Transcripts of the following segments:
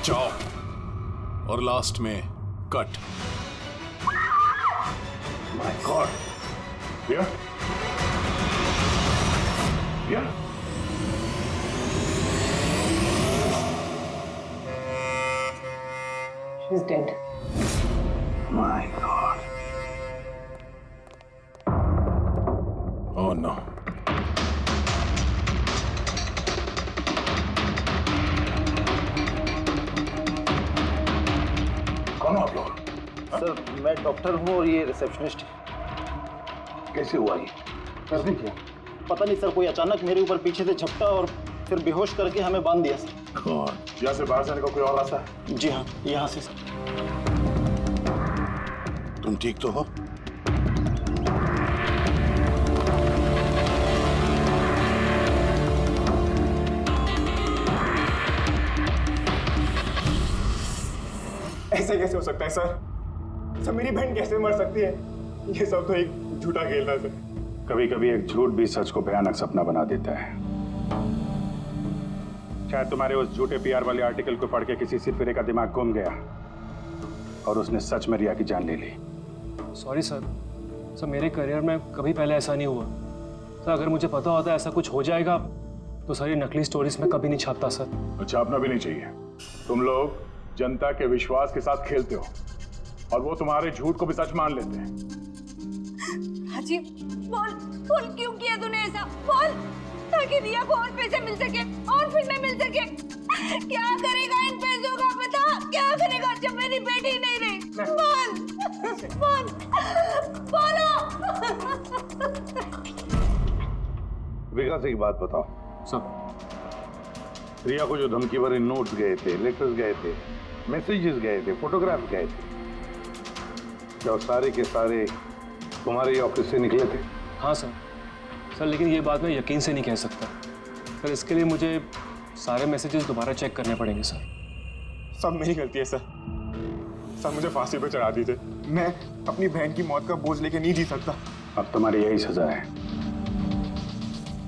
बचाओ और लास्ट में कट। My God. या She's dead. My god. Oh no. कौन हो आप लोग? सर मैं डॉक्टर हूँ और ये रिसेप्शनिस्ट। कैसे हुआ ये? किसने किया? पता नहीं सर, कोई अचानक मेरे ऊपर पीछे से झपटा और फिर बेहोश करके हमें बांध दिया सर। यहाँ से बाहर जाने का कोई और रास्ता है? जी हाँ, यहाँ से सर। तुम ठीक तो हो? ऐसे कैसे हो सकता है सर? मेरी बहन कैसे मर सकती है? ये सब तो एक झूठा खेल था सर। कभी कभी एक झूठ भी सच को भयानक सपना बना देता है। शायद तुम्हारे उस झूठे पीआर वाले आर्टिकल को पढ़ के किसी सिरफिरे का दिमाग घूम गया और उसने सच में रिया की जान ले ली। सॉरी सर, मेरे करियर में कभी पहले ऐसा नहीं हुआ सर। अगर मुझे पता होता ऐसा कुछ हो जाएगा तो सर ये नकली स्टोरीज में कभी नहीं छापता सर। छापना भी नहीं चाहिए। तुम लोग जनता के विश्वास के साथ खेलते हो और वो तुम्हारे झूठ को भी सच मान लेते हैं। राजीव, बोल बोल क्यों किया तूने ऐसा? बोल, ताकि रिया को और पैसे मिल सके और फिल्में मिल सके। क्या करेगा इन पैसों का? बता, क्या करेगा जब मेरी बेटी नहीं रही? बोल बोल बोलो। विकास एक बात बताओ सर, रिया को जो धमकी भरे नोट्स गए थे, लेटर्स गए थे, मैसेजेस गए थे, फोटोग्राफ गए थे, क्या सारे के सारे तुम्हारे ऑफिस से निकले थे? हाँ सर। लेकिन ये बात मैं यकीन से नहीं कह सकता सर। इसके लिए मुझे सारे मैसेजेस दोबारा चेक करने पड़ेंगे सर। सब मेरी गलती है सर। मुझे फांसी पे चढ़ा दीजिए। मैं अपनी बहन की मौत का बोझ लेके नहीं जी सकता। अब तुम्हारी यही सजा है।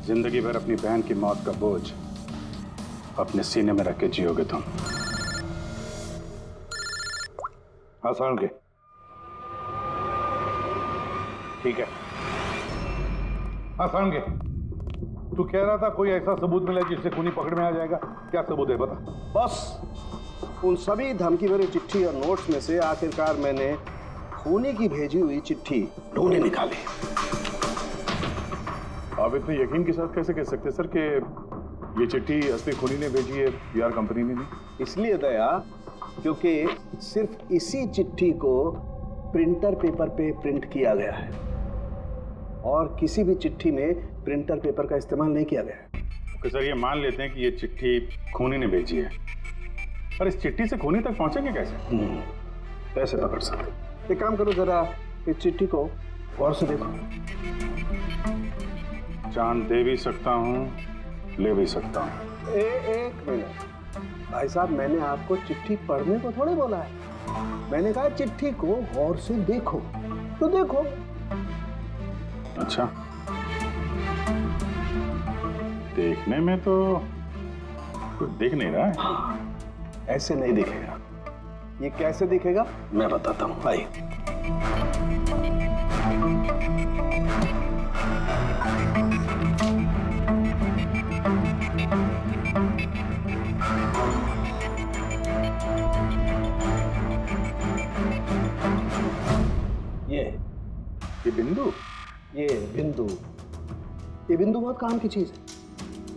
जिंदगी भर अपनी बहन की मौत का बोझ अपने सीने में रख के जियोगे तुम। आसान के ठीक है। आसान के तू कह रहा था कोई ऐसा सबूत मिला जिससे खूनी पकड़ में आ जाएगा। क्या सबूत है बता? बस उन सभी धमकी भरी चिट्ठी और नोट्स में से आखिरकार मैंने खूनी की भेजी हुई चिट्ठी ढूंढे निकाली। आप इतने यकीन के साथ कैसे कह सकते सर कि ये चिट्ठी असली खूनी ने भेजी है, पीआर कंपनी ने नहीं? इसलिए दया, क्योंकि सिर्फ इसी चिट्ठी को प्रिंटर पेपर पे प्रिंट किया गया है और किसी भी चिट्ठी में प्रिंटर पेपर का इस्तेमाल नहीं किया गया है। तो सर ये मान लेते हैं कि ये चिट्ठी खूनी ने भेजी है, पर इस चिट्ठी से खूनी तक पहुंचेंगे कैसे? कैसे पकड़ सकते? एक काम करो, जरा इस चिट्ठी को गौर से देखो। जान दे भी सकता हूँ, ले भी सकता हूँ। एक मिनट भाई साहब, मैंने आपको चिट्ठी पढ़ने को थोड़ी बोला है। मैंने कहा चिट्ठी को गौर से देखो। तो देखो। अच्छा, देखने में तो कुछ दिख नहीं रहा है। ऐसे नहीं दिखेगा। ये कैसे दिखेगा मैं बताता हूँ। आइए। ये बिंदु, ये बिंदु बहुत काम की चीज है।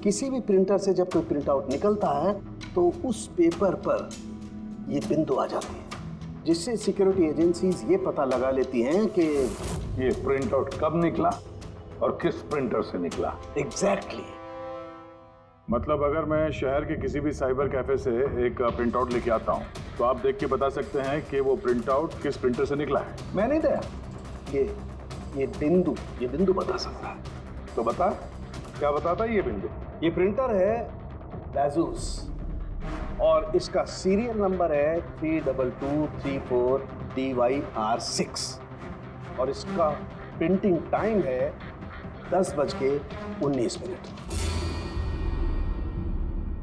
किसी भी प्रिंटर से जब कोई प्रिंट आउट निकलता है तो उस पेपर पर ये बिंदु आ जाती है, जिससे सिक्योरिटी एजेंसीज ये पता लगा लेती हैं कि ये प्रिंट आउट कब निकला और किस प्रिंटर से निकला। एग्जैक्टली। मतलब अगर मैं शहर के किसी भी साइबर कैफे से एक प्रिंट आउट लेके आता हूँ तो आप देख के बता सकते हैं कि वो प्रिंट आउट किस प्रिंटर से निकला है? मैं नहीं दया, ये बिंदु बता सकता है। तो बता, क्या बताता है ये बिंदु? ये प्रिंटर है Asus और इसका सीरियल नंबर है 32234 DYR6 और इसका प्रिंटिंग टाइम है 10:19।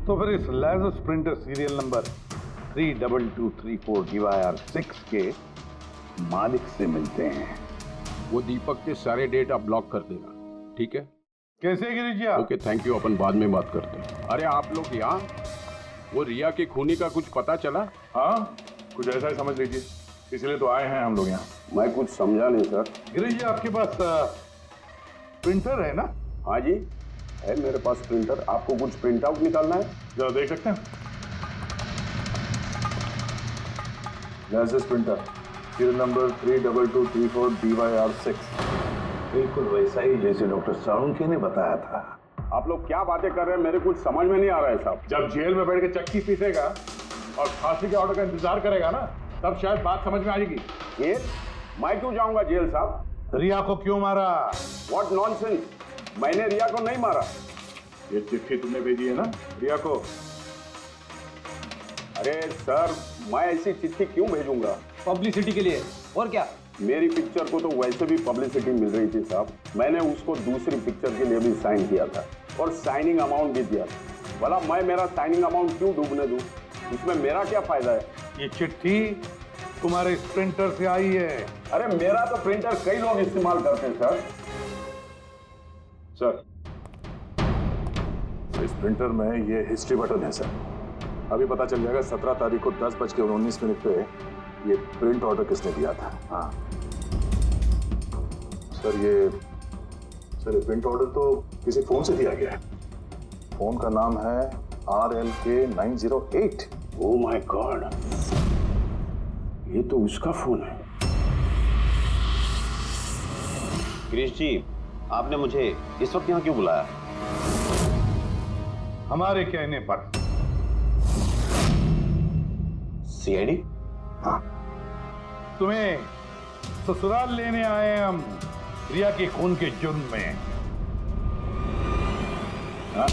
तो फिर इस Asus printer serial number 32234 DYR6 के मालिक से मिलते हैं। वो दीपक के सारे डेट आप ब्लॉक कर देना, ठीक है? कैसे गिरीश जी? ओके, थैंक यू, अपन बाद में बात करते हैं। अरे आप लोग यहाँ, वो रिया के खूनी का कुछ पता चला? हाँ, कुछ ऐसा ही समझ लीजिए, इसलिए तो आए हैं हम लोग यहाँ। मैं कुछ समझा नहीं सर। गिरीश जी, आपके पास प्रिंटर है ना? हाँ जी, है मेरे पास प्रिंटर। आपको कुछ प्रिंट आउट निकालना है? जरा देख सकते हैं? प्रिंटर सीरियल नंबर 32234 DYR6, बिल्कुल वैसा ही जैसे डॉक्टर साळुंखे ने बताया था। आप लोग क्या बातें कर रहे हैं, मेरे कुछ समझ में नहीं आ रहा है साहब। जब जेल में बैठ के चक्की पीसेगा और फांसी के ऑर्डर का इंतजार करेगा ना, तब शायद बात समझ में आएगी। ये मैं क्यों जाऊंगा जेल साहब? रिया को क्यों मारा? व्हाट नॉनसेंस, मैंने रिया को नहीं मारा। ये चिट्ठी तुमने भेजी है ना रिया को? अरे सर, मैं ऐसी चिट्ठी क्यों भेजूंगा? पब्लिसिटी के लिए, और क्या? मेरी पिक्चर को तो वैसे भी पब्लिसिटी मिल रही थी साहब। मैंने उसको दूसरी पिक्चर के लिए भी साइन किया था और साइनिंग अमाउंट भी दिया था। भला मैं मेरा साइनिंग अमाउंट क्यों डूबने दूं? इसमें मेरा क्या फायदा है? ये चिट्ठी तुम्हारे प्रिंटर से आई है। अरे मेरा तो प्रिंटर कई लोग इस्तेमाल करते हैं सर। सर, इस प्रिंटर में ये हिस्ट्री बटन है सर। अभी पता चल जाएगा 17 तारीख को 10:19 पे ये प्रिंट ऑर्डर किसने दिया था। हाँ सर, ये प्रिंट ऑर्डर तो किसी फोन से दिया गया है। फोन का नाम है RLK908। ओह माय गॉड, ये तो उसका फोन है। गिरीश जी, आपने मुझे इस वक्त यहाँ क्यों बुलाया? हमारे कहने पर। CID? हाँ, तुम्हें ससुराल लेने आए हैं हम, रिया के खून के जुर्म में। हाँ?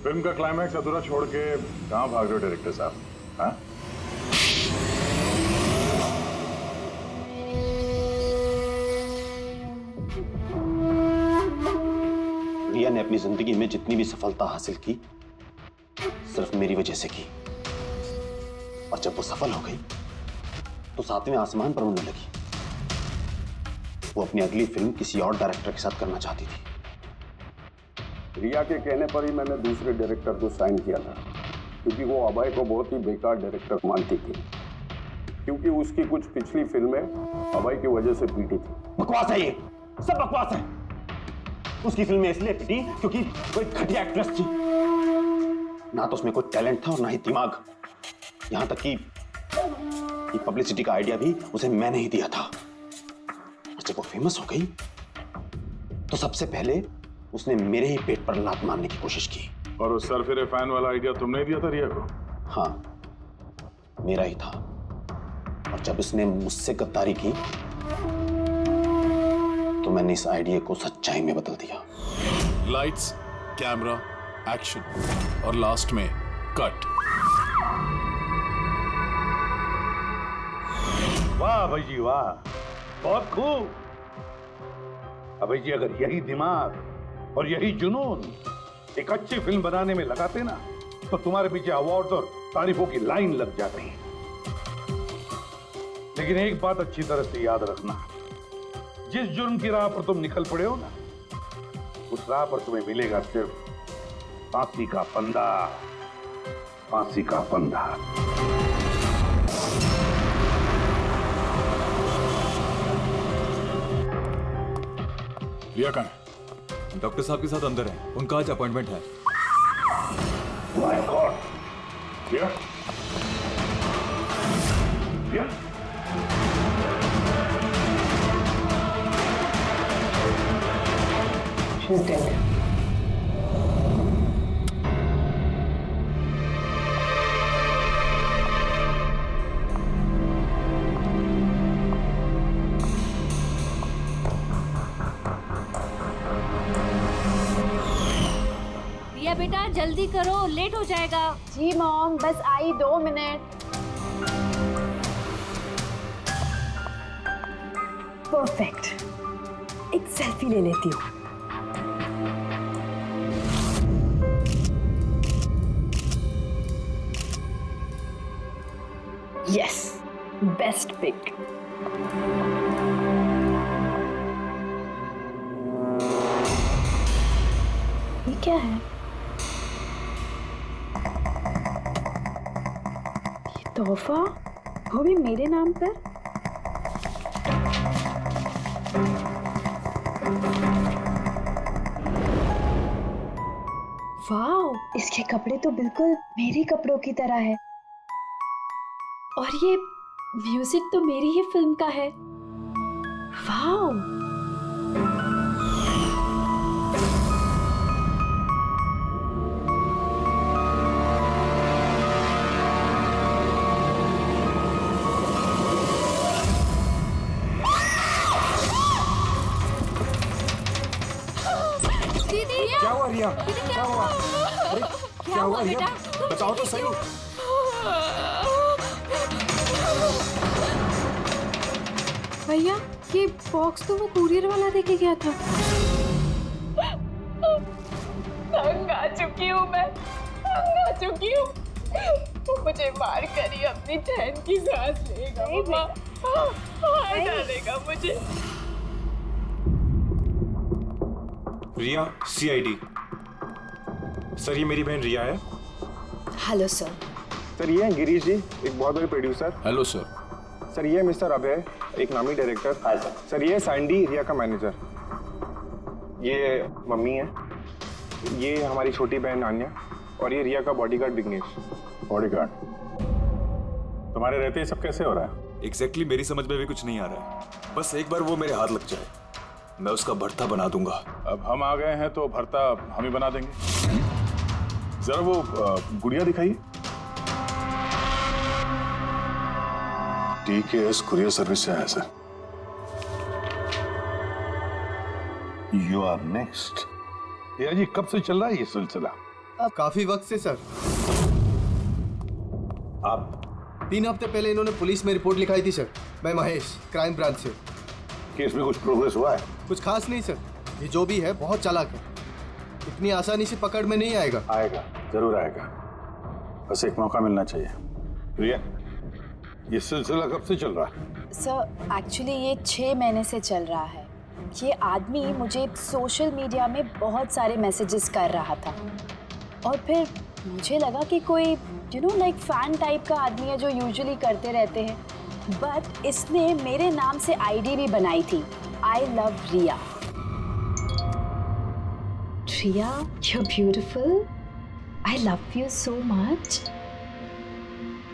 फिल्म का क्लाइमैक्स अधूरा छोड़ के कहां भाग रहे हो डायरेक्टर साहब? हाँ? रिया ने अपनी जिंदगी में जितनी भी सफलता हासिल की, सिर्फ मेरी वजह से की। और जब वो सफल हो गई तो 7वें आसमान पर उड़ने लगी। वो अपनी अगली फिल्म किसी और डायरेक्टर के साथ करना चाहती थी। रिया के कहने पर ही मैंने दूसरे डायरेक्टर को साइन किया था, क्योंकि वो अभय को बहुत ही बेकार डायरेक्टर मानती थी, क्योंकि उसकी कुछ पिछली फिल्में अभय की वजह से पीटी थी। बकवास है, ये सब बकवास है। उसकी फिल्में इसलिए पिटी क्योंकि कोई घटिया एक्ट्रेस थी। ना तो उसमें कोई टैलेंट था और ना ही दिमाग। यहां तक कि पब्लिसिटी का आइडिया भी उसे मैंने ही दिया था। और जब वो फेमस हो गई तो सबसे पहले उसने मेरे ही पेट पर लात मारने की कोशिश की। और उस सरफिरे फैन वाला आइडिया तुमने दिया था रिया को? हाँ, मेरा ही था। और जब उसने मुझसे गद्दारी की तो मैंने इस आइडिया को सच्चाई में बदल दिया। लाइट्स, कैमरा, एक्शन और लास्ट में कट। वाह भाई जी वाह, बहुत खूब। अभय जी, अगर यही दिमाग और यही जुनून एक अच्छी फिल्म बनाने में लगाते ना, तो तुम्हारे पीछे अवार्ड और तारीफों की लाइन लग जाती। लेकिन एक बात अच्छी तरह से याद रखना, जिस जुर्म की राह पर तुम निकल पड़े हो ना, उस राह पर तुम्हें मिलेगा सिर्फ फांसी का फंदा, फांसी का फंदा। रिया कहाँ है? डॉक्टर साहब के साथ अंदर है, उनका आज अपॉइंटमेंट है। My God! Yeah? Yeah? She's dead. रिया बेटा जल्दी करो, लेट हो जाएगा। जी मॉम, बस आई 2 मिनट। परफेक्ट, एक सेल्फी ले लेती हूँ। Yes, best pick. ये क्या है? ये तोहफा, वो भी मेरे नाम पर। वाओ, इसके कपड़े तो बिल्कुल मेरे कपड़ों की तरह है। और ये म्यूजिक तो मेरी ही फिल्म का है। वाओ, दीदी क्या हुआ रिया? क्या हुआ? अरे क्या हुआ रिया? बताओ तो सही। भैया, ये बॉक्स तो वो कुरियर वाला देके गया था। तंग आ चुकी हूँ मैं, तंग आ चुकी हूँ। वो मुझे मार कर ही अपनी चैन की सांस लेगा। मम्मा मार डालेगा मुझे। रिया, सीआईडी। सर, ये मेरी बहन रिया है। Hello sir. सर, ये है गिरीश जी, एक बहुत बड़े प्रोड्यूसर। Hello sir. सर, ये है मिस्टर अभय, एक नामी डायरेक्टर। Hi sir. सर, ये है सैंडी, रिया का मैनेजर। ये मम्मी है। ये हमारी छोटी बहन नान्या, और ये रिया का बॉडीगार्ड विघ्नेश। बॉडीगार्ड? तुम्हारे रहते ही सब कैसे हो रहा है? एग्जैक्टली मेरी समझ में भी कुछ नहीं आ रहा है। बस एक बार वो मेरे हाथ लग जाए, मैं उसका भर्ता बना दूंगा। अब हम आ गए हैं तो भरता हम ही बना देंगे। जरा वो गुड़िया दिखाइए। DKS कुरियर सर्विस से आया सर। You are next. या जी, कब से चल रहा है ये सिलसिला? काफी वक्त से सर। आप 3 हफ्ते पहले इन्होंने पुलिस में रिपोर्ट लिखाई थी सर। मैं महेश, क्राइम ब्रांच से। केस में कुछ प्रोग्रेस हुआ है? कुछ खास नहीं सर, ये जो भी है बहुत चालाक है, इतनी आसानी से पकड़ में नहीं आएगा। आएगा, जरूर आएगा, बस एक मौका मिलना चाहिए। रिया, ये सिलसिला कब से चल रहा है? सर एक्चुअली ये 6 महीने से चल रहा है। ये आदमी मुझे सोशल मीडिया में बहुत सारे मैसेजेस कर रहा था, और फिर मुझे लगा कि कोई लाइक फैन टाइप का आदमी है जो यूजुअली करते रहते हैं, बट इसने मेरे नाम से आईडी भी बनाई थी, I love Riya. Riya, you're beautiful. I love you so much.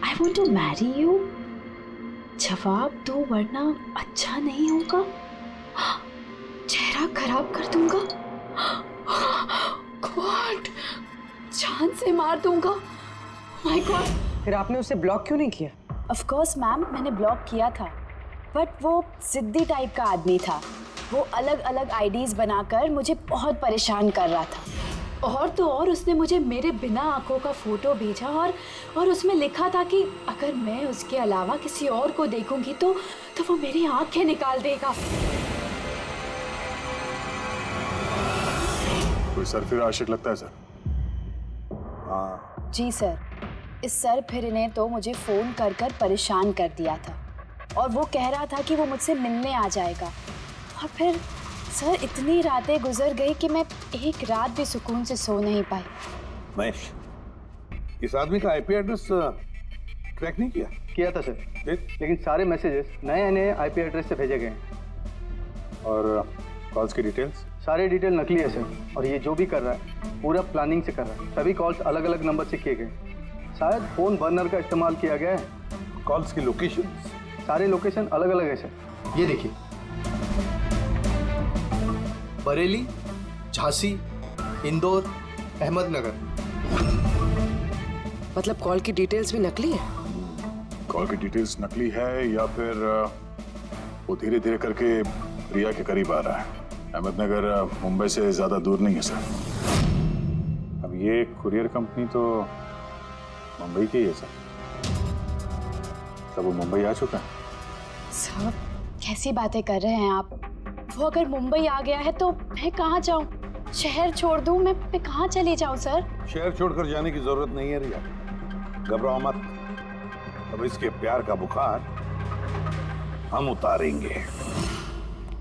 I want to marry you. जवाब दो वरना अच्छा नहीं होगा, चेहरा खराब कर दूंगा, गॉड जान से मार दूंगा। My God. फिर आपने उसे ब्लॉक क्यों नहीं किया? ऑफ कोर्स मैम, मैंने ब्लॉक किया था, बट वो जिद्दी टाइप का आदमी था। वो अलग अलग आईडीज बनाकर मुझे बहुत परेशान कर रहा था, और तो और उसने मुझे मेरे बिना आंखों का फोटो भेजा, और उसमें लिखा था कि अगर मैं उसके अलावा किसी और को देखूंगी तो वो मेरी आंखें निकाल देगा। कोई सरफिर आशिक लगता है सर। हाँ जी सर, इस सर फिर ने तो मुझे फोन कर कर परेशान कर दिया था, और वो कह रहा था कि वो मुझसे मिलने आ जाएगा। और फिर सर इतनी रातें गुजर गई कि मैं एक रात भी सुकून से सो नहीं पाई। महेश, इस आदमी का आईपी एड्रेस ट्रैक नहीं किया? किया था सर, लेकिन सारे मैसेजेस नए नए आईपी एड्रेस से भेजे गए हैं। और कॉल्स की डिटेल्स? सारे डिटेल नकली है सर, और ये जो भी कर रहा है पूरा प्लानिंग से कर रहा है। सभी कॉल्स अलग अलग नंबर से किए गए, शायद फोन बर्नर का इस्तेमाल किया गया है। कॉल्स की लोकेशन? सारे लोकेशन अलग अलग है सर। ये देखिए, बरेली, झांसी, इंदौर, अहमदनगर। मतलब कॉल की डिटेल्स भी नकली है? कॉल की डिटेल्स नकली है या फिर वो धीरे धीरे करके रिया के करीब आ रहा है। अहमदनगर मुंबई से ज्यादा दूर नहीं है सर। अब ये कुरियर कंपनी तो मुंबई की है सर। तब वो मुंबई आ चुका है? सर कैसी बातें कर रहे हैं आप? वो अगर मुंबई आ गया है तो मैं कहाँ जाऊँ? शहर छोड़ दूँ? मैं कहाँ चली जाऊँ सर? शहर छोड़कर जाने की जरूरत नहीं है रिया, घबराओ मत। अब इसके प्यार का बुखार हम उतारेंगे।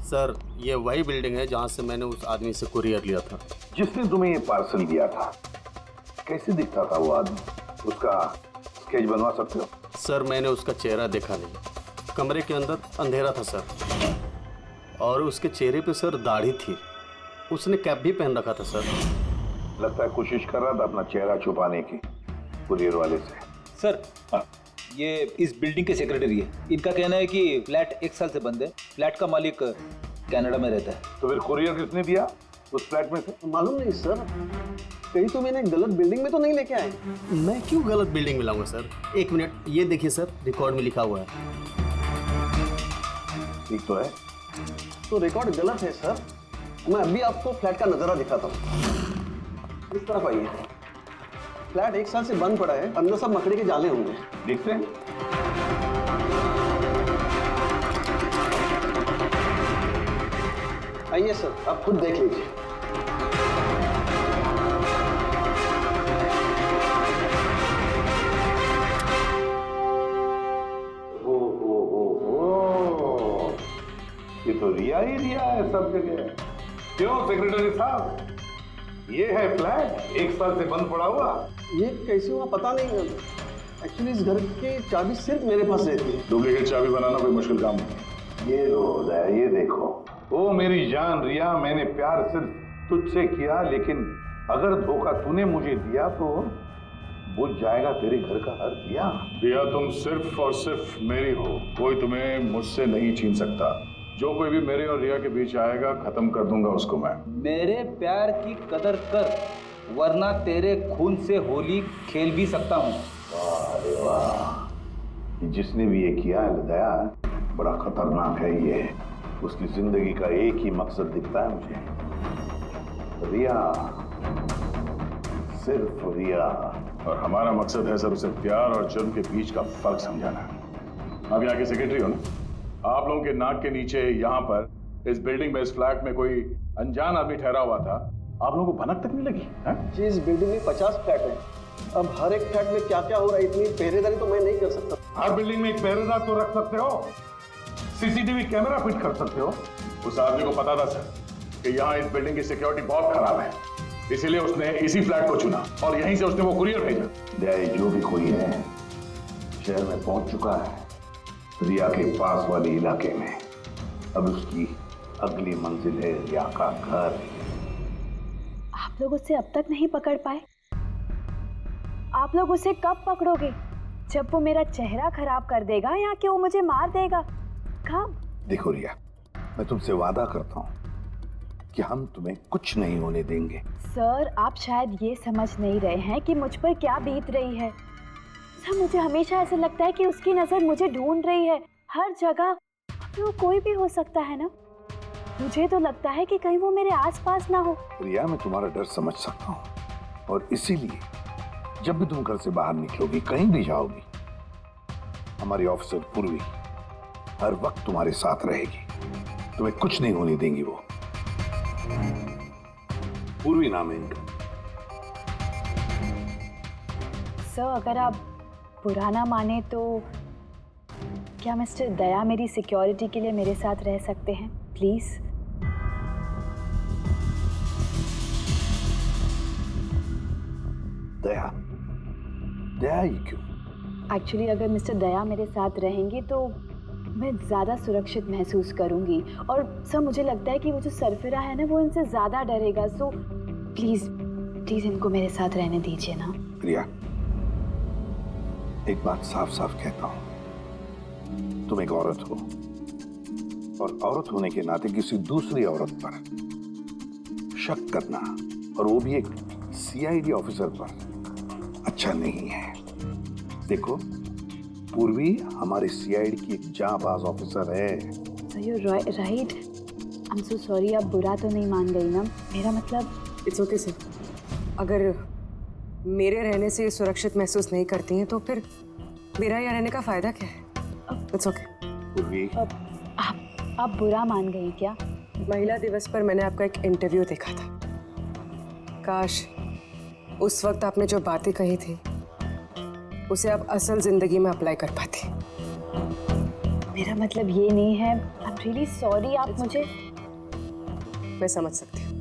सर, ये वही बिल्डिंग है जहाँ से मैंने उस आदमी से कुरियर लिया था। जिसने तुम्हें ये पार्सल दिया था, कैसे दिखता था वो आदमी? उसका स्केच बनवा सकते हो? सर, मैंने उसका चेहरा देखा नहीं। कमरे के अंदर अंधेरा था सर, और उसके चेहरे पे सर दाढ़ी थी। उसने कैप भी पहन रखा था सर। लगता है कोशिश कर रहा था अपना चेहरा छुपाने की कुरियर वाले से। सर, ये इस बिल्डिंग के सेक्रेटरी है। इनका कहना है कि फ्लैट 1 साल से बंद है। फ्लैट का मालिक कनाडा में रहता है। तो फिर कुरियर किसने दिया उस फ्लैट में से? मालूम नहीं सर, कहीं तो मैंने गलत बिल्डिंग में तो नहीं लेके आए। मैं क्यों गलत बिल्डिंग में लाऊंगा सर? 1 मिनट, ये देखिए सर, रिकॉर्ड में लिखा हुआ है। ठीक तो है? तो रिकॉर्ड गलत है सर। मैं अभी आपको फ्लैट का नजारा दिखाता हूँ। इस तरफ आइए। फ्लैट 1 साल से बंद पड़ा है, अंदर सब मकड़ी के जाले होंगे। देखते हैं। आइए सर, आप खुद देख लीजिए। ये तो रिया ही रिया है सब जगह। क्यों सेक्रेटरी साहब, ये है फ्लैट 1 साल से बंद पड़ा हुआ। ये कैसे हुआ पता नहीं। एक्चुअली इस घर की चाबी सिर्फ मेरे पास रहती है। डुप्लीकेट चाबी बनाना कोई मुश्किल काम नहीं। ये लो है, ये देखो। ओ मेरी जान रिया, मैंने प्यार सिर्फ तुझसे किया, लेकिन अगर धोखा तूने मुझे दिया तो बुझ जाएगा तेरे घर का हर दिया। रिया, तुम सिर्फ और सिर्फ मेरी हो, कोई तुम्हें मुझसे नहीं छीन सकता। जो कोई भी मेरे और रिया के बीच आएगा, खत्म कर दूंगा उसको मैं। मेरे प्यार की कदर कर, वरना तेरे खून से होली खेल भी सकता हूँ। वाह रे वाह, जिसने भी ये किया है दया, बड़ा खतरनाक है ये। उसकी जिंदगी का एक ही मकसद दिखता है मुझे, रिया, सिर्फ रिया। और हमारा मकसद है सर उसे प्यार और जुर्म के बीच का फर्क समझाना। आप यहाँ के सेक्रेटरी हो ना? आप लोगों के नाक के नीचे यहाँ पर इस बिल्डिंग में, इस फ्लैट में कोई अनजान आदमी ठहरा हुआ था। आप लोगों को भनक तक नहीं लगी है? जी, इस बिल्डिंग में 50 फ्लैट है। अब हर एक फ्लैट में क्या क्या हो रहा है, इतनी पहरेदारी तो मैं नहीं कर सकता। हर बिल्डिंग में एक पहरेदार तो रख सकते हो, सीसीटीवी कैमरा फिट कर सकते हो। उस आदमी को पता था सर कि यहाँ इस बिल्डिंग की सिक्योरिटी बहुत खराब है, इसीलिए उसने इसी फ्लैट को चुना और यहीं से उसने वो कुरियर भेजा। दया, जो भी कोई है शहर में पहुंच चुका है, रिया के पास वाले इलाके में। अब उसकी अगली मंजिल है रिया का घर। आप लोग उसे अब तक नहीं पकड़ पाए? आप लोग उसे कब पकड़ोगे? जब वो मेरा चेहरा खराब कर देगा या कि वो मुझे मार देगा? कब? देखो रिया, मैं तुमसे वादा करता हूँ कि हम तुम्हें कुछ नहीं होने देंगे। सर, आप शायद ये समझ नहीं रहे हैं कि मुझ पर क्या बीत रही है। सर, मुझे हमेशा ऐसा लगता है कि उसकी नजर मुझे ढूंढ रही है हर जगह। वो कोई भी हो सकता है ना? मुझे तो लगता है कि कहीं वो मेरे आसपास ना हो। रिया, मैं तुम्हारा डर समझ सकता हूँ, और इसीलिए जब भी तुम घर से बाहर निकलोगी, कहीं भी जाओगी, हमारी ऑफिसर पूर्वी हर वक्त तुम्हारे साथ रहेगी। तुम्हें कुछ नहीं होने देंगी वो। पूर्वी नाम है इनका। सर, अगर आप बुरा ना माने तो क्या मिस्टर दया मेरी सिक्योरिटी के लिए मेरे साथ रह सकते हैं प्लीज? दया? दया ही क्यों? एक्चुअली अगर मिस्टर दया मेरे साथ रहेंगे तो मैं ज़्यादा सुरक्षित महसूस करूंगी, और सर मुझे लगता है कि वो जो सरफिरा है ना, वो इनसे ज़्यादा डरेगा। सो प्लीज़ प्लीज़ इनको मेरे साथ रहने दीजिए ना। रिया, एक बात साफ साफ कहता हूं, तुम एक औरत हो, और औरत होने के नाते किसी दूसरी औरत पर शक करना, और वो भी एक सीआईडी ऑफिसर पर, अच्छा नहीं है। देखो, पूर्वी हमारे सीआईडी की एक जांबाज ऑफिसर है। Sir you right. I am so sorry, आप बुरा तो नहीं मान गई ना? मेरा मतलब इट्स ओके सर। अगर मेरे रहने से सुरक्षित महसूस नहीं करती हैं तो फिर मेरा यहाँ रहने का फायदा क्या है? It's okay. पूर्वी, आप बुरा मान गई क्या? महिला दिवस पर मैंने आपका एक इंटरव्यू देखा था। काश उस वक्त आपने जो बातें कही थी उसे आप असल जिंदगी में अप्लाई कर पाते। मेरा मतलब ये नहीं है। आई एम रियली सॉरी। आप मुझे मैं समझ सकती हूँ।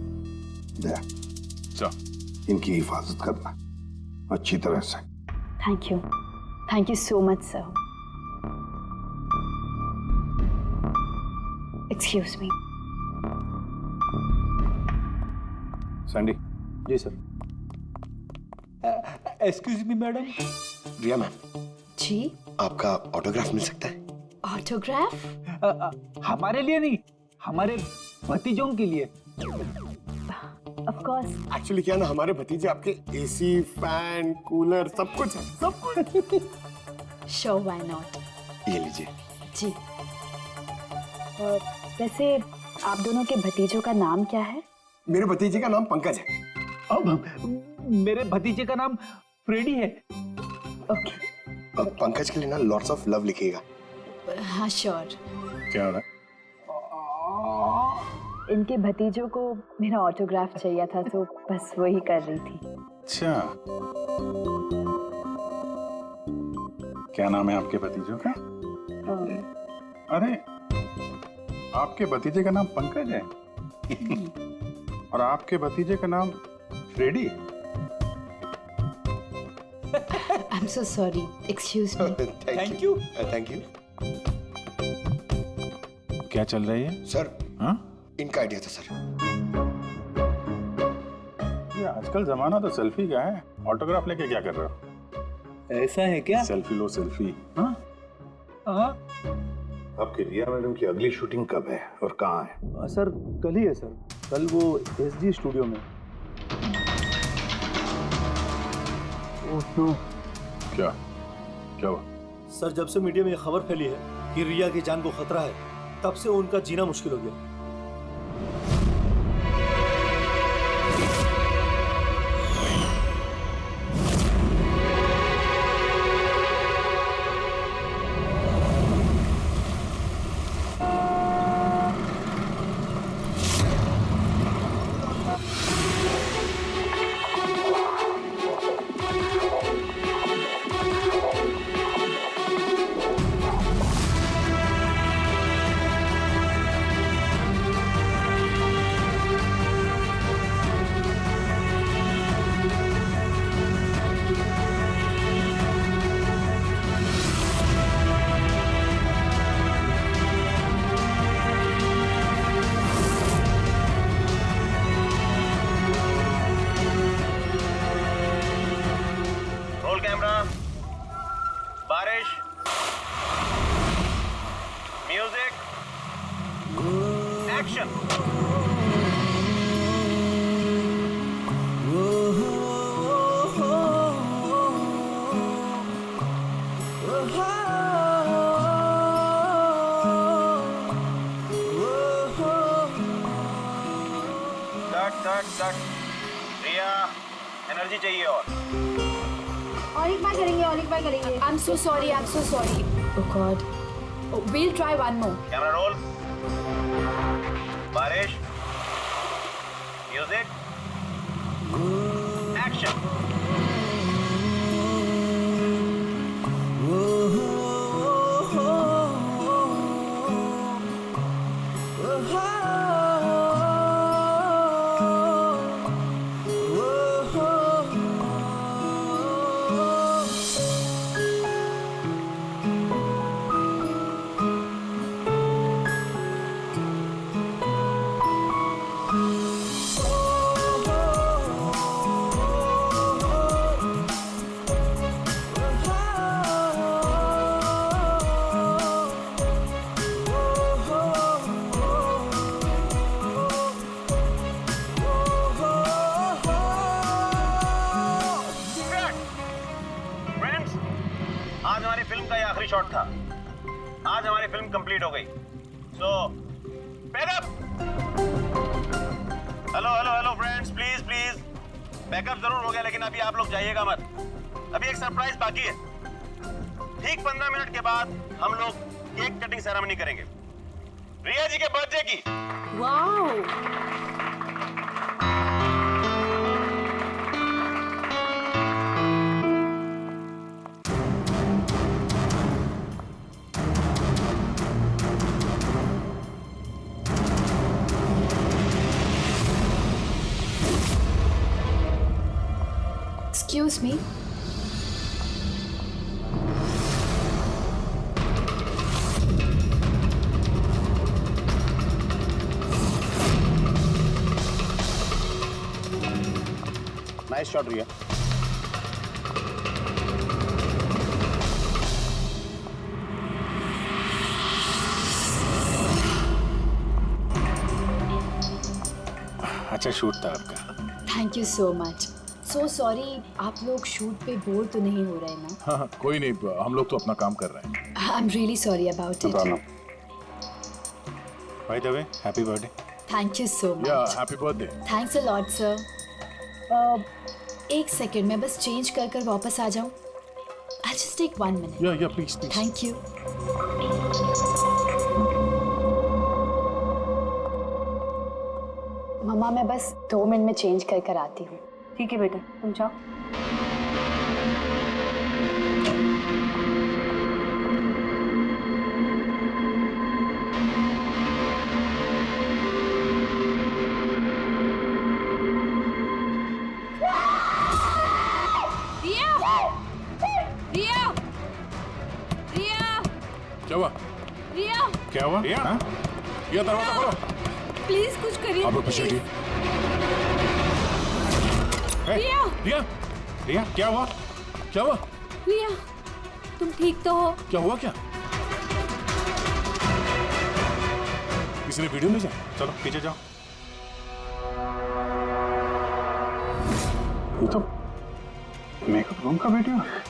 इनकी हिफाजत करना अच्छी तरह से। Thank you so much sir. Excuse me. Sandy. जी sir. Excuse me madam. Riya ma'am ji आपका ऑटोग्राफ मिल सकता है? ऑटोग्राफ? हमारे लिए नहीं, हमारे भतीजों के लिए। Of course. एक्चुअली क्या ना, हमारे भतीजे आपके एसी, फैन, कूलर सब कुछ है, सब कुछ। Sure, why not. ये लीजिए। जी। वैसे आप दोनों के भतीजों का नाम क्या है? मेरे भतीजे का नाम पंकज है। अब मेरे भतीजे का नाम फ्रेडी है। ओके। अब पंकज के लिए ना लॉट्स ऑफ लव लिखिएगा। हाँ श्योर। क्या हो रहा है? इनके भतीजों को मेरा ऑटोग्राफ चाहिए था तो बस वही कर रही थी। अच्छा, क्या नाम है आपके भतीजों का? अरे आपके भतीजे का नाम पंकज है और आपके भतीजे का नाम Freddy. I am so sorry, excuse me. Thank you. Thank you. क्या चल रही है सर? हाँ? इनका आइडिया था सर। ये आजकल जमाना तो सेल्फी का है, ऑटोग्राफ लेके क्या कर रहे हो? ऐसा है क्या? सेल्फी लो सेल्फी। हाँ? आपकी रिया मैडम की अगली शूटिंग कब है और कहाँ है? सर कल ही है सर, कल वो एसजी स्टूडियो में। Oh no. क्या हुआ? सर जब से मीडिया में ये खबर फैली है कि रिया की जान को खतरा है, तब से उनका जीना मुश्किल हो गया। बारिश, म्यूजिक, एक्शन। कट। रिया, एनर्जी चाहिए और एक बार करेंगे। I'm so sorry. Oh God. We'll try one more. Camera roll. बारिश, म्यूजिक, एक्शन। आज हमारी फिल्म का ये आखिरी शॉट था। आज हमारी फिल्म कंप्लीट हो गई। So backup. Hello friends, please backup जरूर हो गया, लेकिन अभी आप लोग जाइएगा मत। अभी एक सरप्राइज बाकी है। ठीक 15 मिनट के बाद हम लोग केक कटिंग सेरेमनी करेंगे, रिया जी के बर्थडे की। Wow. Excuse me, nice shot Riya. अच्छा शूट था आपका। Thank you so much. So sorry, आप लोग शूट पे बोर तो नहीं हो रहे ना? हाँ कोई नहीं, हम लोग तो अपना काम कर रहे हैं। I am really sorry about it. By the way happy birthday. Thank you so much. Yeah happy birthday. Thanks a lot sir. एक सेकेंड, मैं बस चेंज कर कर वापस आ जाऊँ। I just take 1 minute. Yeah please please. Thank you. मम्मा मैं बस 2 मिनट में चेंज कर कर आती हूँ। ठीक है बेटा, तुम जाओ। क्या हुआ? रिया, क्या हुआ? रिया, हाँ? रिया दरवाजा खोलो। प्लीज कुछ करिए। आप लोग पीछे हटिए। रिया, रिया, रिया क्या हुआ? क्या हुआ? रिया, तुम ठीक तो हो? क्या हुआ क्या? किसी ने वीडियो ले जाए? चलो पीछे जाओ। ये तो मेकअप रूम का वीडियो है।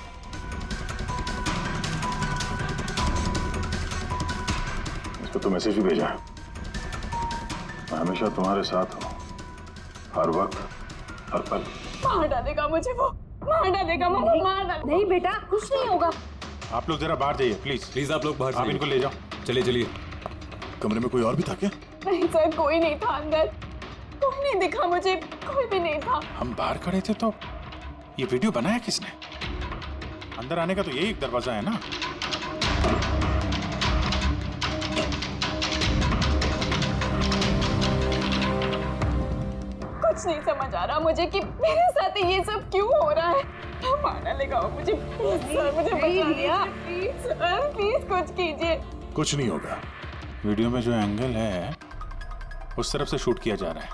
इसको तो मैसेज भी भेजा है, मैं हमेशा तुम्हारे साथ हूँ, हर वक्त हर पल। मार डालेगा मुझे वो, मार डालेगा, मार डालेगा। नहीं बेटा, कुछ नहीं होगा। आप लोग जरा बाहर जाइए प्लीज। प्लीज आप लोग बाहर आप इनको ले जाओ। चलिए चलिए। कमरे में कोई और भी था क्या? नहीं सर, कोई नहीं था अंदर, कोई नहीं दिखा मुझे, कोई भी नहीं था। हम बाहर खड़े थे तो ये वीडियो बनाया किसने? अंदर आने का तो यही एक दरवाजा है ना। कुछ नहीं समझ आ रहा मुझे कि मेरे साथ ये सब क्यों हो रहा है। मार डालेगा वो मुझे। प्लीज सर, मुझे बचा लीजिए। प्लीज सर, प्लीज कुछ कीजिए। कुछ नहीं होगा। वीडियो में जो एंगल है उस तरफ से शूट किया जा रहा है।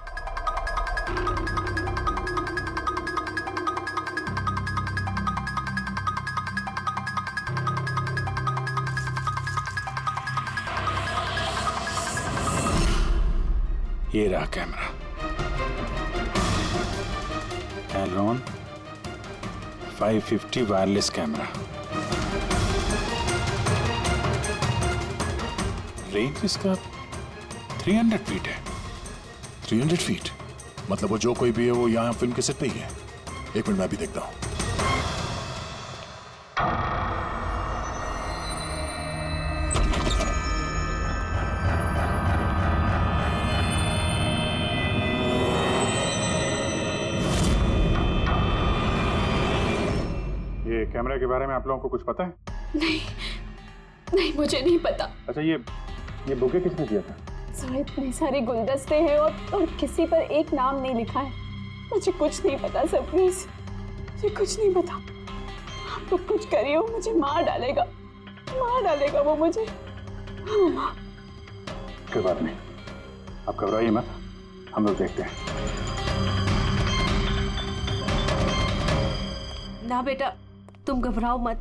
ये रहा camera. Elon 550 wireless camera. Range इसका 300 फीट है। 300 फीट मतलब वो जो कोई भी है वो यहाँ फिल्म के सेट पे ही है। एक मिनट मैं भी देखता हूँ। ये कैमरा के बारे में आप लोगों को कुछ पता है? नहीं नहीं, मुझे नहीं पता। अच्छा ये बुके किसने दिया था? सर इतने सारे गुलदस्ते हैं और किसी पर एक नाम नहीं लिखा है। मुझे कुछ नहीं पता सर, प्लीज मुझे कुछ नहीं पता। आप लोग कुछ करिए, वो मुझे मार डालेगा वो मुझे। कोई बात नहीं, आप घबराइए मत, हम लोग देखते हैं। ना बेटा, तुम घबराओ मत।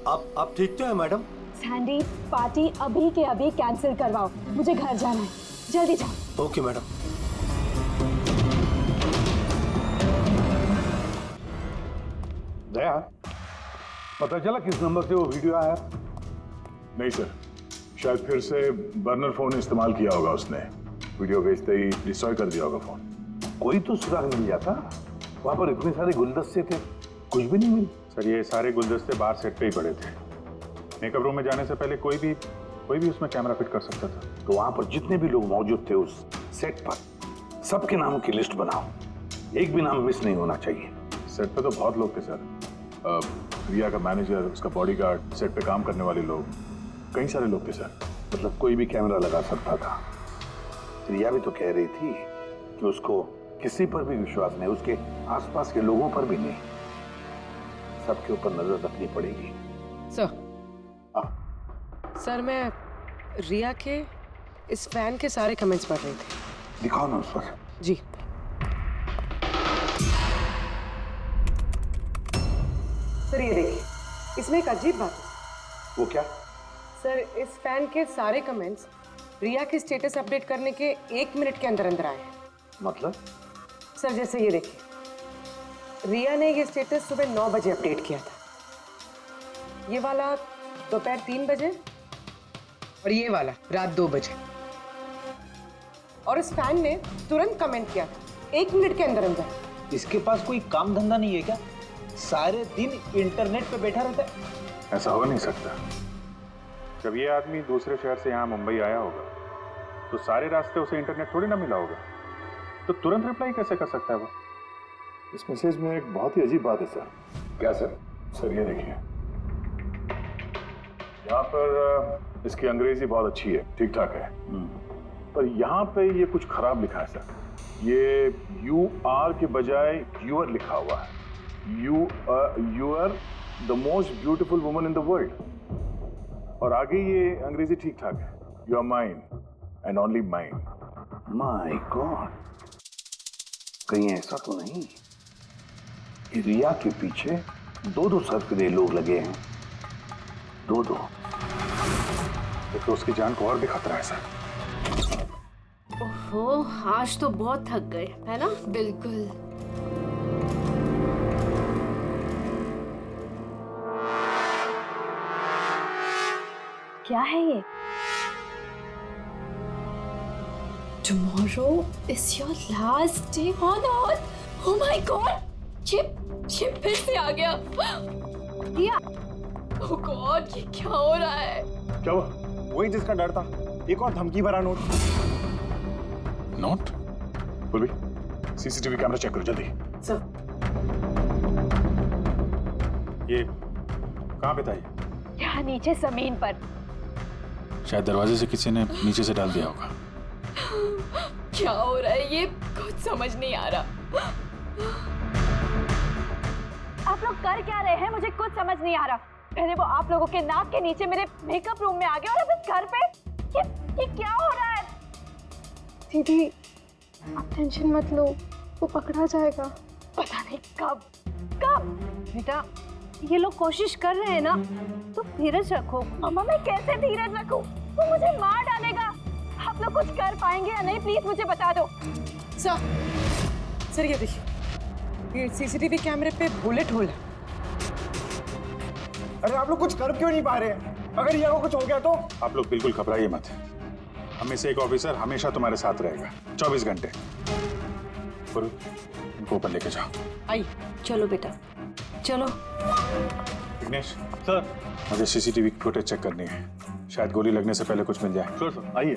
आप ठीक तो है मैडम? सैंडी, पार्टी अभी के अभी कैंसिल करवाओ, मुझे घर जाना है, जल्दी जाओ। Okay madam. दया, पता चला किस नंबर से वो वीडियो आया? नहीं सर, शायद फिर से बर्नर फोन इस्तेमाल किया होगा उसने। वीडियो भेजते ही डिस्ट्रॉय कर दिया होगा फोन। कोई तो सुराग मिल जाता। वहां पर इतने सारे गुलदस्ते थे, कुछ भी नहीं मिली। सर ये सारे गुलदस्ते बाहर सेट पे ही पड़े थे। मेकअप रूम में जाने से पहले कोई भी उसमें कैमरा फिट कर सकता था। तो वहां पर जितने भी लोग मौजूद थे उस सेट पर, सबके नामों की लिस्ट बनाओ, एक भी नाम मिस नहीं होना चाहिए। सेट पे तो बहुत लोग थे सर। रिया का मैनेजर, उसका बॉडीगार्ड, सेट पे काम करने वाले लोग, कई सारे लोग थे सर। मतलब कोई भी कैमरा लगा सकता था। रिया भी तो कह रही थी कि उसको किसी पर भी विश्वास नहीं, उसके आसपास के लोगों पर भी नहीं। सबके ऊपर नजर रखनी पड़ेगी। सर मैं रिया के इस फैन के सारे कमेंट्स पढ़ रही थी। दिखाओ ना उस पर। जी। सर ये देखिए, इसमें एक अजीब बात है। वो क्या? सर इस फैन के सारे कमेंट्स रिया के स्टेटस अपडेट करने के 1 मिनट के अंदर अंदर आए हैं। मतलब? सर जैसे ये देखिए, रिया ने ये स्टेटस सुबह 9 बजे अपडेट किया था, ये वाला दोपहर 3 बजे और ये वाला रात 2 बजे। और इस फैन ने तुरंत कमेंट किया था 1 मिनट के अंदर अंदर। इसके पास कोई काम धंधा नहीं है क्या? सारे दिन इंटरनेट पे बैठा रहता है। ऐसा हो नहीं सकता। जब ये आदमी दूसरे शहर से यहाँ मुंबई आया होगा तो सारे रास्ते उसे इंटरनेट थोड़ी ना मिला होगा, तो तुरंत रिप्लाई कैसे कर सकता है वो? इस मैसेज में एक बहुत ही अजीब बात है सर। क्या सर? सर ये देखिए, यहाँ पर इसकी अंग्रेजी बहुत अच्छी है, ठीक ठाक है, पर यहाँ पे ये कुछ खराब लिखा है सर। ये यू आर के बजाय यूर लिखा हुआ है। You are the most beautiful woman in the world. और आगे ये अंग्रेजी ठीक ठाक है, you are mine and only mine. My god, कहीं ऐसा तो नहीं कि रिया के पीछे 2-2 सरफिरे लोग लगे हैं? 2-2। तो उसकी जान को और भी खतरा है सर। ओहो, आज तो बहुत थक गए, है ना? बिल्कुल। क्या है ये? Tomorrow is your last day on earth. Oh my God! Chip फिर से आ गया। रिया, oh God, ये क्या हो रहा है? क्या हुआ? वही जिसका डर था, एक और धमकी भरा नोट। नोट? बोल सीसीटीवी कैमरा चेक करो जल्दी। सर। ये कहाँ पे था ये? यहाँ नीचे जमीन पर। शायद दरवाजे से किसी ने नीचे से डाल दिया होगा। क्या हो रहा है ये? कुछ समझ नहीं आ रहा। आप लोग कर क्या रहे हैं? मुझे कुछ समझ नहीं आ रहा। पहले वो आप लोगों के नाक के नीचे मेरे मेकअप रूम में आ गया और अब इस घर पे ये क्या हो रहा है? दीदी आप टेंशन मत लो, वो पकड़ा जाएगा। पता नहीं कब। बेटा ये लोग कोशिश कर रहे हैं ना, तो धीरज रखो। मम्मा मैं कैसे धीरज रखूं? वो मुझे मार डालेगा। आप लोग कुछ कर पाएंगे या नहीं, प्लीज मुझे बता दो। सर ये देखिए, ये सीसीटीवी कैमरे पे बुलेट होल है। अरे आप लोग कुछ कर क्यों नहीं पा रहे हैं? अगर रिया को कुछ हो गया तो? आप लोग बिल्कुल घबराइए मत। हमें से एक ऑफिसर हमेशा तुम्हारे साथ रहेगा 24 घंटे। इनको ऊपर लेके जाओ। आई। चलो बेटा चलो। विघ्नेश सर, मुझे सीसीटीवी फुटेज चेक करनी है, शायद गोली लगने से पहले कुछ मिल जाए। सर सर आइए।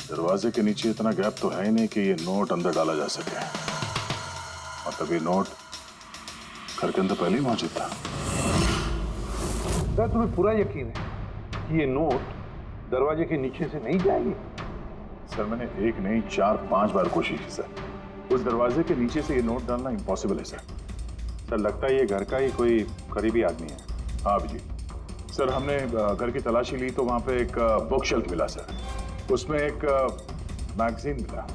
दरवाजे के नीचे इतना गैप तो है ही नहीं कि ये नोट अंदर डाला जा सके। मतलब ये नोट घर के अंदर पहले ही मौजूद था। सर तुम्हें पूरा यकीन है कि ये नोट दरवाजे के नीचे से नहीं जाएगी? सर मैंने 1 नहीं 4-5 बार कोशिश की सर। उस दरवाजे के नीचे से ये नोट डालना इम्पॉसिबल है सर। सर लगता है ये घर का ही कोई करीबी आदमी है। हाँ जी सर, हमने घर की तलाशी ली तो वहाँ पे एक बुक शेल्फ मिला सर, उसमें एक मैगजीन मिला।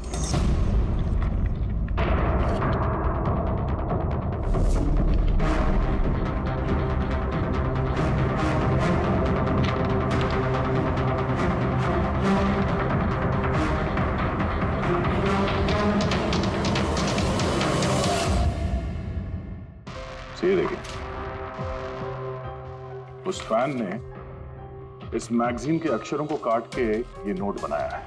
ये देखिए, उस फैन ने इस मैगजीन के अक्षरों को काट के ये नोट बनाया है।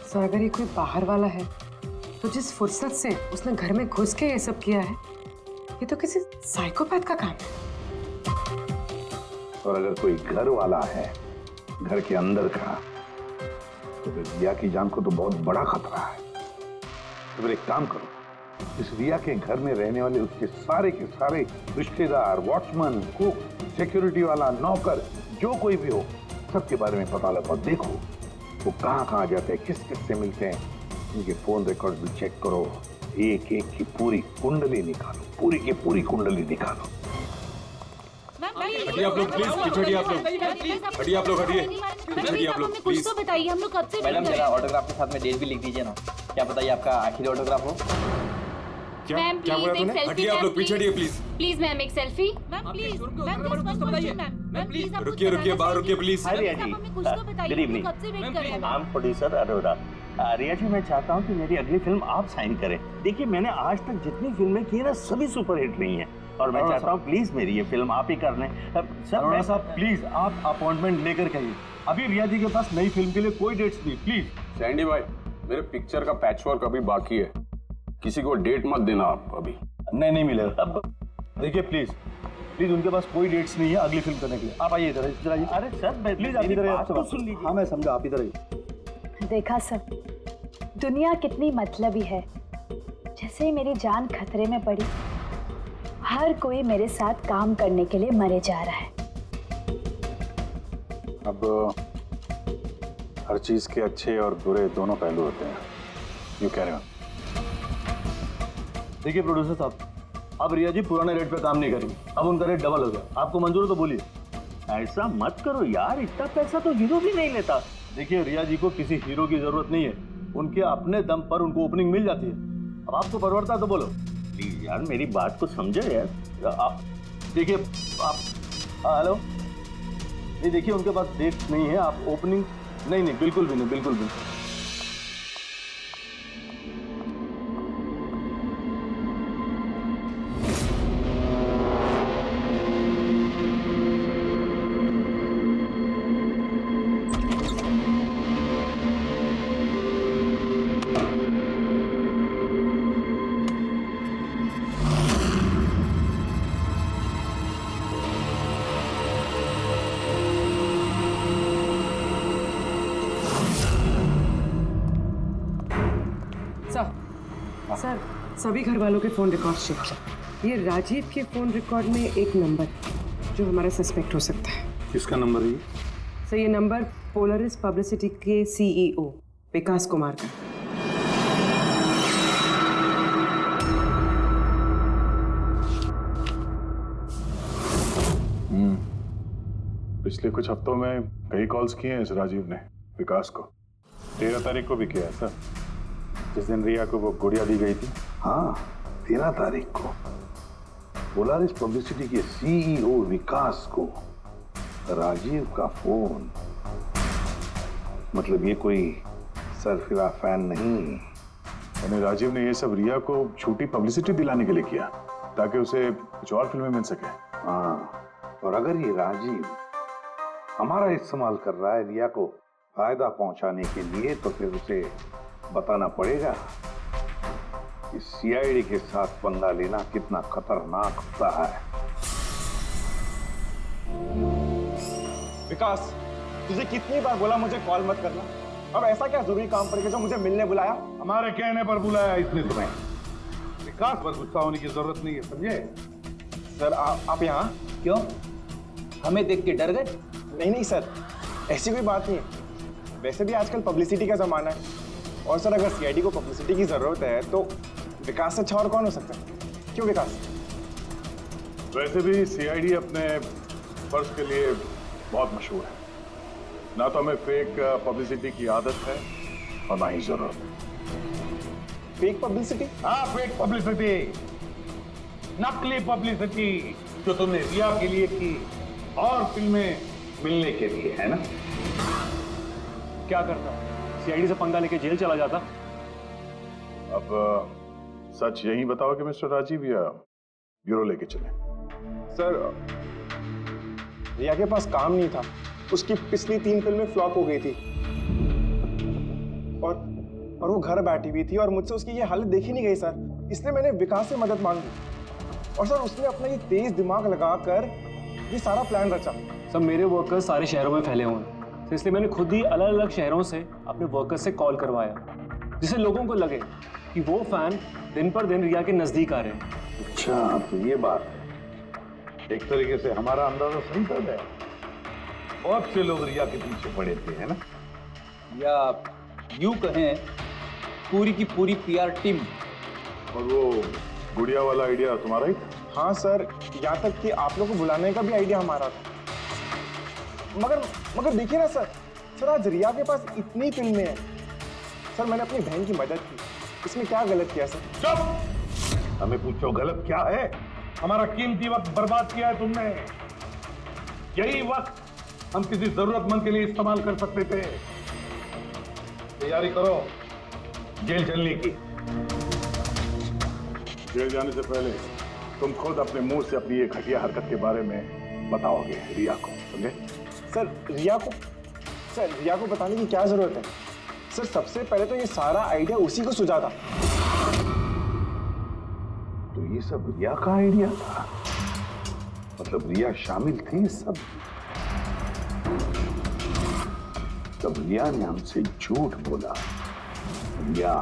सर अगर ये कोई बाहर वाला है तो जिस फुर्सत से उसने घर में घुस के ये सब किया है, ये तो किसी साइकोपैथ का काम है। और अगर कोई घर वाला है, घर के अंदर का, तो रिया की जान को तो बहुत बड़ा खतरा है। तो फिर एक काम करो, इस रिया के घर में रहने वाले उसके सारे के सारे रिश्तेदार, वॉचमैन, कुक, सिक्योरिटी वाला, नौकर, जो कोई भी हो, सबके बारे में पता लगाओ। देखो वो कहाँ कहाँ जाते हैं, किस किस से मिलते हैं, इनके फोन रिकॉर्ड भी चेक करो, एक एक की पूरी कुंडली निकालो, पूरी की पूरी कुंडली निकालो। हटिए आप लोग प्लीज, हटिए आप लोग, हटिए आप लोग, हटिए आप लोग प्लीज। तो बताइए, हम लोग कब से मैडम जरा ऑटोग्राफ के साथ में डेट भी लिख दीजिए ना। क्या पता ये आपका आखिरी ऑटोग्राफ हो। मैम क्या बोला तूने? हटिए आप लोग, पीछे हटिए प्लीज। प्लीज मैम एक सेल्फी। रुकिए रुकिए, बाहर रुकिए please. Hi Riya ji, good evening. I am producer Arora. Riya ji, मैं चाहता हूँ कि मेरी अगली फिल्म आप साइन करें। देखिए, मैंने आज तक जितनी फिल्में की ना, सभी सुपरहिट रही हैं, और मैं चाहता हूँ प्लीज मेरी ये फिल्म आप ही कर लें। अरोड़ा साहब प्लीज, आप अपॉइंटमेंट लेकर के आइए। अभी रिया जी के पास नई फिल्म के लिए कोई डेट्स नहीं, प्लीज। सैंडी भाई, मेरे पिक्चर का पैचवर्क अभी बाकी है, किसी को डेट मत देना आप अभी। नहीं मिलेगा। अब देखिए प्लीज प्लीज, उनके पास कोई डेट्स नहीं है अगली फिल्म करने के लिए। आप आइए इधर आइए। अरे सर प्लीज आप इधर आइए, सुन लीजिए। हाँ मैं समझा, आप इधर आइए। देखा सब, दुनिया कितनी मतलबी है। जैसे ही मेरी जान खतरे में पड़ी, हर कोई मेरे साथ काम करने के लिए मरे जा रहा है। अब हर चीज के अच्छे और बुरे दोनों पहलू होते हैं। You carry on. देखिए प्रोड्यूसर साहब, अब रिया जी पुराने रेट पे काम नहीं करेंगे, अब उनका रेट डबल हो गया। आपको मंजूर है तो बोलिए। ऐसा मत करो यार, इतना पैसा तो हीरो भी नहीं लेता। देखिए रिया जी को किसी हीरो की जरूरत नहीं है, उनके अपने दम पर उनको ओपनिंग मिल जाती है। अब आपको परवड़ता है तो बोलो। प्लीज यार, मेरी बात को समझो यार। आप देखिए, आप हेलो, नहीं देखिए उनके पास डेट नहीं है। आप ओपनिंग नहीं, बिल्कुल भी नहीं, बिल्कुल भी। सर, सभी घर वालों के फोन रिकॉर्ड चेक किया। ये राजीव के फोन रिकॉर्ड में एक नंबर है जो हमारा सस्पेक्ट हो सकता है। किसका नंबर है ये? सर ये नंबर पोलरिस पब्लिसिटी के सीईओ विकास कुमार का। पिछले कुछ हफ्तों में कई कॉल्स किए हैं इस राजीव ने विकास को। 13 तारीख को भी किया है सर, जिस दिन रिया को वो गुड़िया दी गई थी। हाँ, 13 तारीख को पोलारिस पब्लिसिटी के सीईओ विकास को राजीव का फोन। मतलब ये कोई सरफिरा फैन नहीं। यानी राजीव ने ये सब रिया को झूठी पब्लिसिटी दिलाने के लिए किया ताकि उसे कुछ और फिल्में मिल सके। हाँ, और अगर ये राजीव हमारा इस्तेमाल कर रहा है रिया को फायदा पहुंचाने के लिए, तो फिर उसे बताना पड़ेगा कि सीआईडी के साथ पंगा लेना कितना खतरनाक होता है। विकास, तुझे कितनी बार बोला मुझे कॉल मत करना? अब ऐसा क्या जरूरी काम पड़ गया जो मुझे मिलने बुलाया? हमारे कहने पर बुलाया इसने तुम्हें। विकास पर गुस्सा होने की जरूरत नहीं है, समझे? सर आप यहाँ क्यों? हमें देख के डर गए? नहीं सर, ऐसी कोई बात नहीं है। वैसे भी आजकल पब्लिसिटी का जमाना है, और सर अगर सीआईडी को पब्लिसिटी की जरूरत है तो विकास से अच्छा और कौन हो सकता है? क्यों विकास? वैसे भी सीआईडी अपने फर्ज के लिए बहुत मशहूर है। ना तो हमें फेक पब्लिसिटी की आदत है और ना ही जरूरत। Fake publicity? हाँ, फेक पब्लिसिटी, नकली पब्लिसिटी जो तुमने रिया के लिए की और फिल्में मिलने के लिए, है ना? क्या करता? सीआईडी से पंगा लेके जेल चला जाता। अब सच यही बताओ कि मिस्टर राजीव या ब्यूरो लेके चले? सर रिया के पास काम नहीं था, उसकी पिछली 3 फिल्में फ्लॉप हो गई थी, और वो घर बैठी हुई थी और मुझसे उसकी ये हालत देखी नहीं गई सर। इसलिए मैंने विकास से मदद मांगी, और सर उसने अपना ये तेज दिमाग लगाकर ये सारा प्लान रचा। सब मेरे वर्कर्स सारे शहरों में फैले हुए हैं, इसलिए मैंने खुद ही अलग अलग शहरों से अपने वर्कर्स से कॉल करवाया, जिससे लोगों को लगे कि वो फैन दिन पर दिन रिया के नजदीक आ रहे हैं। अच्छा, तो ये बात है। एक तरीके से हमारा अंदाजा सही था गया। बहुत से लोग रिया के पीछे पड़े थे, है ना? या यूं कहें पूरी की पूरी पीआर टीम। और वो गुड़िया वाला आइडिया तुम्हारा ही था? हाँ सर, यहाँ तक कि आप लोग को बुलाने का भी आइडिया हमारा था। मगर देखिए ना सर आज रिया के पास इतनी फिल्में हैं। सर मैंने अपनी बहन की मदद की, इसमें क्या गलत किया सर? चुप! हमें पूछो गलत क्या है? हमारा कीमती वक्त बर्बाद किया है तुमने। यही वक्त हम किसी जरूरतमंद के लिए इस्तेमाल कर सकते थे। तैयारी करो जेल चलने की। जेल जाने से पहले तुम खुद अपने मुंह से अपनी ये घटिया हरकत के बारे में बताओगे रिया को, समझे? सर रिया को बताने की क्या जरूरत है? सर सबसे पहले तो ये सारा आइडिया उसी को सुझा था। तो ये सब रिया का आइडिया था? मतलब रिया शामिल थी सब? तब रिया ने हमसे झूठ बोला। रिया